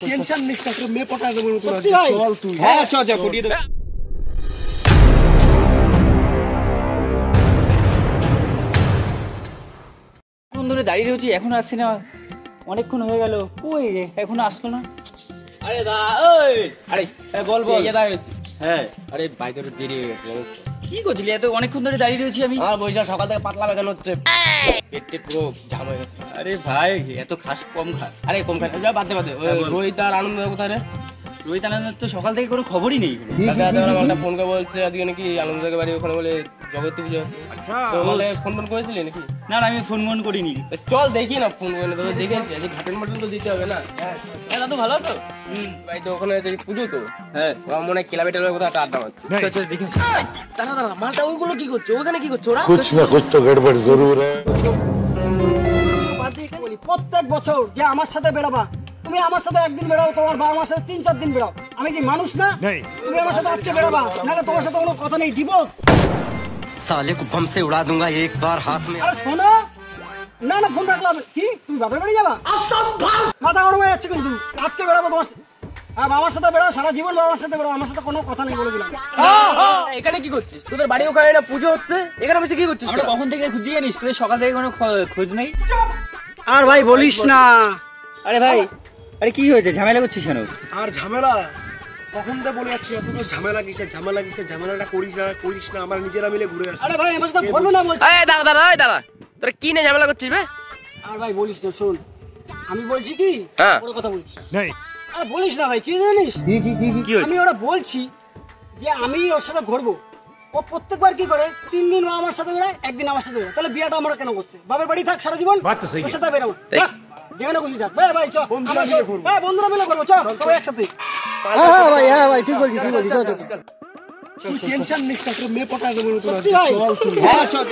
Tension নিস না, তোর মেয়ে পটায় দেবো নতুন। চল তুই। হ্যাঁ চল যা পটিয়ে দেব। কোন ধরে দাঁড়িয়ে রয়েছি, এখন আসছে না, অনেকক্ষণ হয়ে গেল, কই রে এখনো আসলো না। আরে দা ওই, আরে বল বল। এই যে দাঁড়িয়ে আছি। হ্যাঁ আরে ভাই তোর দেরি হয়ে গেছে জানিস তো? কি করছিলি, এত অনেকক্ষণ ধরে দাঁড়িয়ে রয়েছি আমি। আমার বৈশাখ সকাল থেকে পাতলা বেগান হচ্ছে, পেটে পুরো জাম হয়ে গেছে। আরে ভাই এত খাস কম খা। আরে কম খাচ্ছি, বাদে বাদে। ওই হ্যাঁ, বল। রোহিত আর আনন্দ কোথায় রে? রোহিত আনন্দের তো সকাল থেকে কোনো খবরই নেই। দাদা আমাকে ফোন করে বলছে আজকে নাকি আনন্দের বাড়ি ওখানে বলে জগতী পুজো আছে। তো বলে ফোন করেছিলি নাকি? না না আমি ফোন মন করিনি। তা চল দেখি না, ফোন করে তোকে দেখে আসি, আজকে ঘাটের মটন তো দিতে হবে না। হ্যাঁ দাদু ভালো তো? ভাই তো ওখানে যে পুজো তো, হ্যাঁ আমার মনে হয় ক্লাবে টেলাবে কোথাও একটা আড্ডা মারছে। চল চল দেখে আসি। দাঁড়া দাঁড়া, মালটা ওইগুলো কি করছে, ওখানে কি করছে ওরা? कुछ न कुछ तो गड़बड़ जरूर है। প্রত্যেক বছর যে আমার সাথে বেড়াবা, তুমি আমার সাথে একদিন বেড়াও, তোমার বাবা আমার সাথে 3-4 দিন বেড়াও, আমি কি মানুষ না? তুমি আমার সাথে আজকে বেড়াবা, নাহলে তোমার সাথে কোনো কথা নেই, দিব। साले को बम से उड़ा दूंगा एक बार हाथ में। আরে শোনো না না, ফোন রাখলাম কি, তুমি বাপের বাড়ি যাবা? অসম্ভব, মাথা গরম হয়ে যাচ্ছে কিন্তু। আজকে বেড়াবো তোমার সাথে। হ্যাঁ বাবার সাথে বেড়াও, সারা জীবন বাবার সাথে বেড়াও, আমার সাথে কোনো কথা নেই বলে দিলাম। এখানে কি করছিস? তোদের বাড়ি ওখানে না পুজো হচ্ছে, এখানে বসে কি করছিস? আমরা কখন থেকে খুঁজি জানিস, তোদের সকাল থেকে কোনো খোঁজ নেই। আর ভাই বলিস না। আরে ভাই, আরে কি হয়েছে, ঝামেলা করছিস কেন? আর ঝামেলা কখন তো বলে যাচ্ছি, এত তো ঝামেলা কিসের, ঝামেলাটা করিস না, আমরা নিজেরা মিলে ঘুরে আসি। আরে ভাই আমার সাথে বলো না বলছি। এই দাঁড়া দাঁড়া, এই দাঁড়া, তোরা কি নিয়ে ঝামেলা করছিস বে? আর ভাই বলিস না, শোন আমি বলছি কি, হ্যাঁ। বড় কথা বলছি। আর বলিস না ভাই, কি জানিস কি হয়েছে? আমি ওরা বলছি যে আমি ওর সাথে ঘুরবো, ও প্রত্যেকবার কি করে 3 দিন ও আমার সাথে বেড়ায়, একদিন আমার সাথে বেড়ায়, তাহলে বিয়েটা আমরা কেন করছে? বাবার বাড়ি থাক সারা জীবন, ওর সাথে বেরাবো যেখানে খুশি থাক। ভাই ভাই চল, বন্ধুরা মিলে করবো, চল সবাই একসাথে। হ্যাঁ ভাই ঠিক বলছিস, চল। তুই টেনশন নিস না, তোর মেয়ে পটায় দেবো নতুন। চল তুই। হ্যাঁ চল।